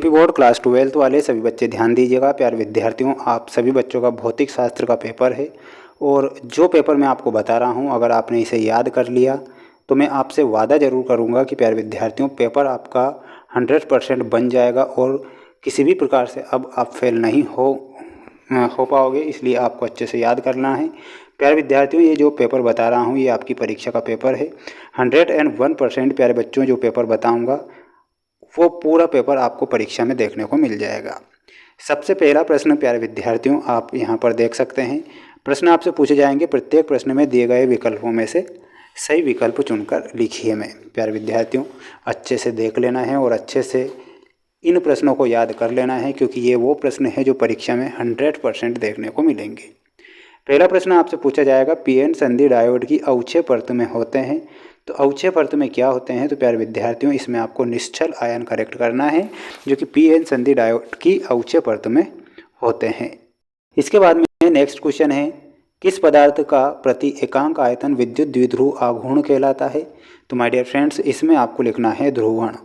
Happy board class 12th वाले सभी बच्चे ध्यान दीजिएगा। प्यारे विद्यार्थियों, आप सभी बच्चों का भौतिक शास्त्र का पेपर है और जो पेपर मैं आपको बता रहा हूँ, अगर आपने इसे याद कर लिया तो मैं आपसे वादा ज़रूर करूँगा कि प्यारे विद्यार्थियों, पेपर आपका 100% बन जाएगा और किसी भी प्रकार से अब आप फेल नहीं हो पाओगे। इसलिए आपको अच्छे से याद करना है। प्यारे विद्यार्थियों, ये जो पेपर बता रहा हूँ ये आपकी परीक्षा का पेपर है। 101% प्यारे बच्चों, जो पेपर बताऊँगा वो पूरा पेपर आपको परीक्षा में देखने को मिल जाएगा। सबसे पहला प्रश्न प्यारे विद्यार्थियों, आप यहाँ पर देख सकते हैं। प्रश्न आपसे पूछे जाएंगे, प्रत्येक प्रश्न में दिए गए विकल्पों में से सही विकल्प चुनकर लिखिए। में प्यारे विद्यार्थियों, अच्छे से देख लेना है और अच्छे से इन प्रश्नों को याद कर लेना है, क्योंकि ये वो प्रश्न है जो परीक्षा में 100% देखने को मिलेंगे। पहला प्रश्न आपसे पूछा जाएगा, पीएन संधि डायोड की अवक्षय परत में होते हैं। तो अवक्षय परत में क्या होते हैं? तो प्यारे विद्यार्थियों, इसमें आपको निश्चल आयन करेक्ट करना है, जो कि पीएन संधि डायोड की अवक्षय परत में होते हैं। इसके बाद में नेक्स्ट क्वेश्चन है, किस पदार्थ का प्रति एकांक आयतन विद्युत द्विध्रुव आघूर्ण कहलाता है? तो माय डियर फ्रेंड्स, इसमें आपको लिखना है ध्रुवण।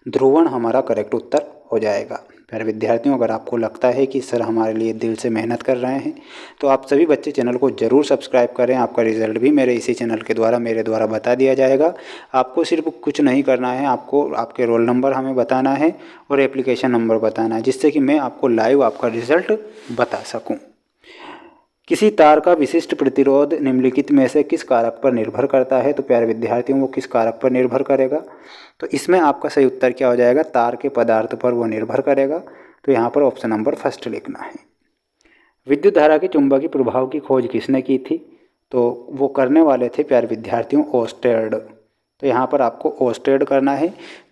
ध्रुवण हमारा करेक्ट उत्तर हो जाएगा। प्यारे विद्यार्थियों, अगर आपको लगता है कि सर हमारे लिए दिल से मेहनत कर रहे हैं तो आप सभी बच्चे चैनल को ज़रूर सब्सक्राइब करें। आपका रिजल्ट भी मेरे इसी चैनल के द्वारा मेरे द्वारा बता दिया जाएगा। आपको सिर्फ कुछ नहीं करना है, आपको आपके रोल नंबर हमें बताना है और एप्लीकेशन नंबर बताना है, जिससे कि मैं आपको लाइव आपका रिजल्ट बता सकूँ। किसी तार का विशिष्ट प्रतिरोध निम्नलिखित में से किस कारक पर निर्भर करता है? तो प्यारे विद्यार्थियों, वो किस कारक पर निर्भर करेगा? तो इसमें आपका सही उत्तर क्या हो जाएगा? तार के पदार्थ पर वो निर्भर करेगा। तो यहाँ पर ऑप्शन नंबर फर्स्ट लिखना है। विद्युत धारा के चुंबकीय प्रभाव की खोज किसने की थी? तो वो करने वाले थे प्यारे विद्यार्थियों ओस्टेड। तो यहाँ पर आपको ओस्टेड करना है,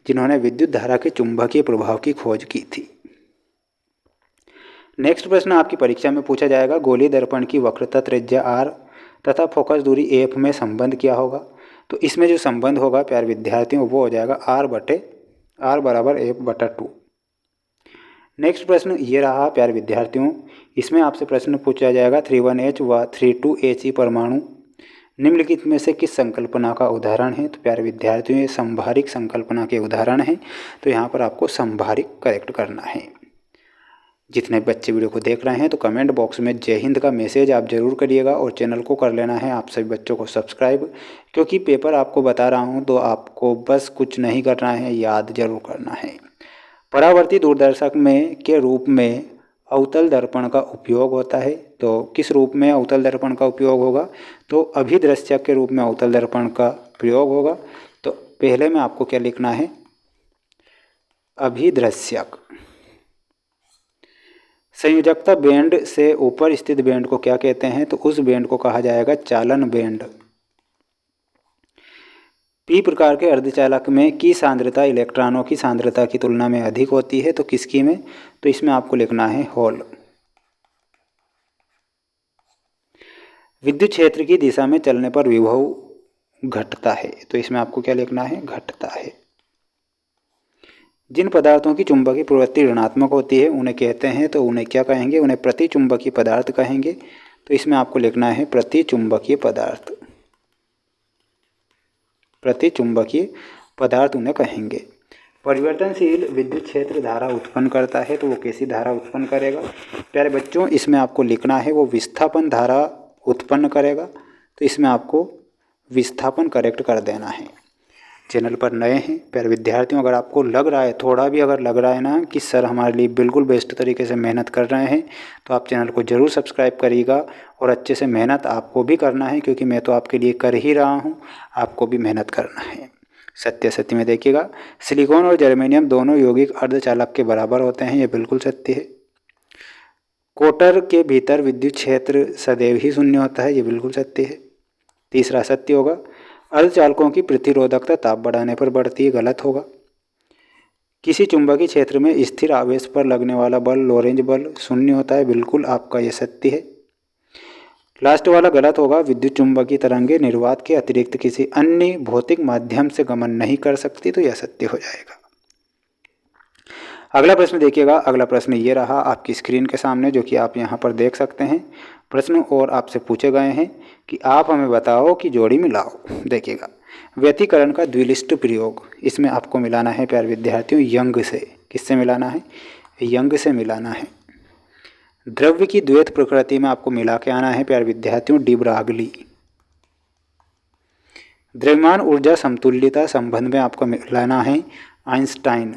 जिन्होंने विद्युत धारा के चुंबकीय प्रभाव की खोज की थी। नेक्स्ट प्रश्न आपकी परीक्षा में पूछा जाएगा, गोलीय दर्पण की वक्रता त्रिज्या r तथा फोकस दूरी f में संबंध क्या होगा? तो इसमें जो संबंध होगा प्यारे विद्यार्थियों, वो हो जाएगा r बराबर f/2। नेक्स्ट प्रश्न ये रहा प्यारे विद्यार्थियों, इसमें आपसे प्रश्न पूछा जाएगा, 31H व 32He परमाणु निम्नलिखित में से किस संकल्पना का उदाहरण है? तो प्यारे विद्यार्थियों, ये संभारिक संकल्पना के उदाहरण हैं। तो यहाँ पर आपको संभारिक करेक्ट करना है। जितने बच्चे वीडियो को देख रहे हैं तो कमेंट बॉक्स में जय हिंद का मैसेज आप ज़रूर करिएगा और चैनल को कर लेना है आप सभी बच्चों को सब्सक्राइब, क्योंकि पेपर आपको बता रहा हूं तो आपको बस कुछ नहीं करना है, याद जरूर करना है। परावर्ती दूरदर्शक में के रूप में अवतल दर्पण का उपयोग होता है। तो किस रूप में अवतल दर्पण का उपयोग होगा? तो अभिदृश्यक के रूप में अवतल दर्पण का प्रयोग होगा। तो पहले में आपको क्या लिखना है? अभिदृश्यक। संयोजकता बैंड से ऊपर स्थित बैंड को क्या कहते हैं? तो उस बैंड को कहा जाएगा चालन बैंड। पी प्रकार के अर्धचालक में की सांद्रता इलेक्ट्रॉनों की सांद्रता की तुलना में अधिक होती है। तो किसकी में? तो इसमें आपको लिखना है होल। विद्युत क्षेत्र की दिशा में चलने पर विभव घटता है। तो इसमें आपको क्या लिखना है? घटता है। जिन पदार्थों की चुंबकीय प्रवृत्ति ऋणात्मक होती है उन्हें कहते हैं, तो उन्हें क्या कहेंगे? उन्हें प्रतिचुंबकीय पदार्थ कहेंगे। तो इसमें आपको लिखना है प्रतिचुंबकीय पदार्थ। प्रतिचुंबकीय पदार्थ उन्हें कहेंगे। परिवर्तनशील विद्युत क्षेत्र धारा उत्पन्न करता है। तो वो कैसी धारा उत्पन्न करेगा? प्यारे बच्चों, इसमें आपको लिखना है वो विस्थापन धारा उत्पन्न करेगा। तो इसमें आपको विस्थापन करेक्ट कर देना है। चैनल पर नए हैं प्यारे विद्यार्थियों, अगर आपको लग रहा है, थोड़ा भी अगर लग रहा है ना कि सर हमारे लिए बिल्कुल बेस्ट तरीके से मेहनत कर रहे हैं, तो आप चैनल को ज़रूर सब्सक्राइब करिएगा और अच्छे से मेहनत आपको भी करना है, क्योंकि मैं तो आपके लिए कर ही रहा हूँ, आपको भी मेहनत करना है। सत्य में देखिएगा, सिलिकॉन और जर्मेनियम दोनों यौगिक अर्धचालक के बराबर होते हैं। ये बिल्कुल सत्य है। कोटर के भीतर विद्युत क्षेत्र सदैव ही शून्य होता है। ये बिल्कुल सत्य है। तीसरा सत्य होगा, अर्धचालकों की प्रतिरोधकता ताप बढ़ाने पर बढ़ती है। गलत होगा। किसी चुंबकीय क्षेत्र में स्थिर आवेश पर लगने वाला बल लोरेंज बल शून्य होता है। बिल्कुल आपका यह सत्य है। लास्ट वाला गलत होगा, विद्युत चुंबकीय तरंगें निर्वात के अतिरिक्त किसी अन्य भौतिक माध्यम से गमन नहीं कर सकती। तो यह सत्य हो जाएगा। अगला प्रश्न देखिएगा। अगला प्रश्न ये रहा आपकी स्क्रीन के सामने, जो कि आप यहाँ पर देख सकते हैं। प्रश्न और आपसे पूछे गए हैं कि आप हमें बताओ कि जोड़ी मिलाओ। देखिएगा, व्यतिकरण का द्विलिष्ट प्रयोग, इसमें आपको मिलाना है प्यारे विद्यार्थियों यंग से। किससे मिलाना है? यंग से मिलाना है। द्रव्य की द्वैत प्रकृति में आपको मिला के आना है प्यारे विद्यार्थियों, डी ब्रागली। द्रव्यमान ऊर्जा समतुल्यता संबंध में आपको मिलाना है आइंस्टाइन।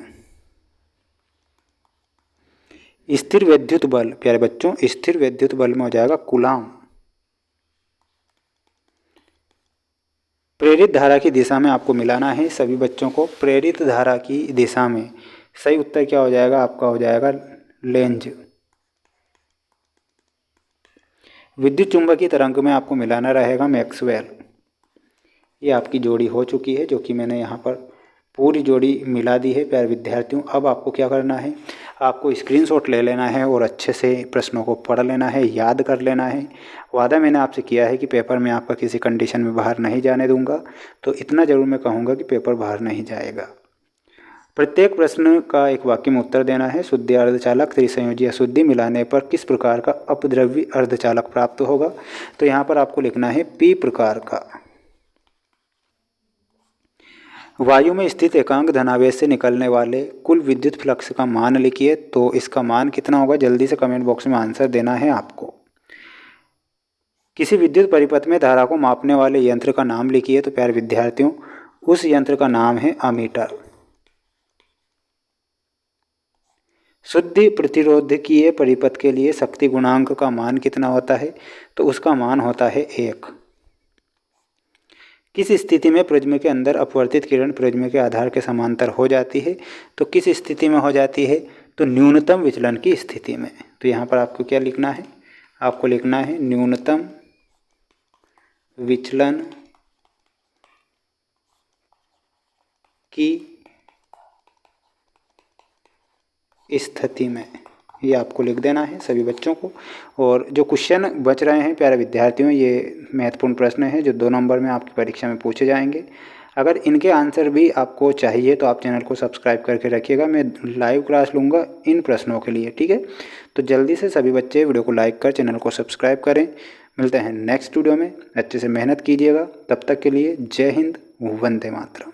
स्थिर विद्युत बल प्यारे बच्चों, स्थिर विद्युत बल में हो जाएगा कूलाम। प्रेरित धारा की दिशा में आपको मिलाना है सभी बच्चों को, प्रेरित धारा की दिशा में। सही उत्तर क्या हो जाएगा आपका? हो जाएगा लेंज। विद्युत चुंबकीय तरंग में आपको मिलाना रहेगा मैक्सवेल। ये आपकी जोड़ी हो चुकी है, जो कि मैंने यहाँ पर पूरी जोड़ी मिला दी है प्यारे विद्यार्थियों। अब आपको क्या करना है? आपको स्क्रीनशॉट ले लेना है और अच्छे से प्रश्नों को पढ़ लेना है, याद कर लेना है। वादा मैंने आपसे किया है कि पेपर में आपका किसी कंडीशन में बाहर नहीं जाने दूंगा, तो इतना ज़रूर मैं कहूँगा कि पेपर बाहर नहीं जाएगा। प्रत्येक प्रश्न का एक वाक्य में उत्तर देना है। शुद्धि अर्धचालक त्रिसंयोजी अशुद्धि मिलाने पर किस प्रकार का अपद्रव्य अर्धचालक प्राप्त होगा? तो यहाँ पर आपको लिखना है पी प्रकार का। वायु में स्थित एकांक धनावेश से निकलने वाले कुल विद्युत फ्लक्स का मान लिखिए। तो इसका मान कितना होगा? जल्दी से कमेंट बॉक्स में आंसर देना है आपको। किसी विद्युत परिपथ में धारा को मापने वाले यंत्र का नाम लिखिए। तो प्यारे विद्यार्थियों, उस यंत्र का नाम है अमीटर। शुद्ध प्रतिरोधकीय परिपथ के लिए शक्ति गुणांक का मान कितना होता है? तो उसका मान होता है 1। किस स्थिति में प्रिज्म के अंदर अपवर्तित किरण प्रिज्म के आधार के समांतर हो जाती है? तो किस स्थिति में हो जाती है? तो न्यूनतम विचलन की स्थिति में। तो यहाँ पर आपको क्या लिखना है? आपको लिखना है न्यूनतम विचलन की स्थिति में। ये आपको लिख देना है सभी बच्चों को। और जो क्वेश्चन बच रहे हैं प्यारे विद्यार्थियों, ये महत्वपूर्ण प्रश्न हैं जो 2 नंबर में आपकी परीक्षा में पूछे जाएंगे। अगर इनके आंसर भी आपको चाहिए तो आप चैनल को सब्सक्राइब करके रखिएगा। मैं लाइव क्लास लूँगा इन प्रश्नों के लिए, ठीक है? तो जल्दी से सभी बच्चे वीडियो को लाइक कर चैनल को सब्सक्राइब करें। मिलते हैं नेक्स्ट वीडियो में। अच्छे से मेहनत कीजिएगा। तब तक के लिए जय हिंद, वंदे मातरम।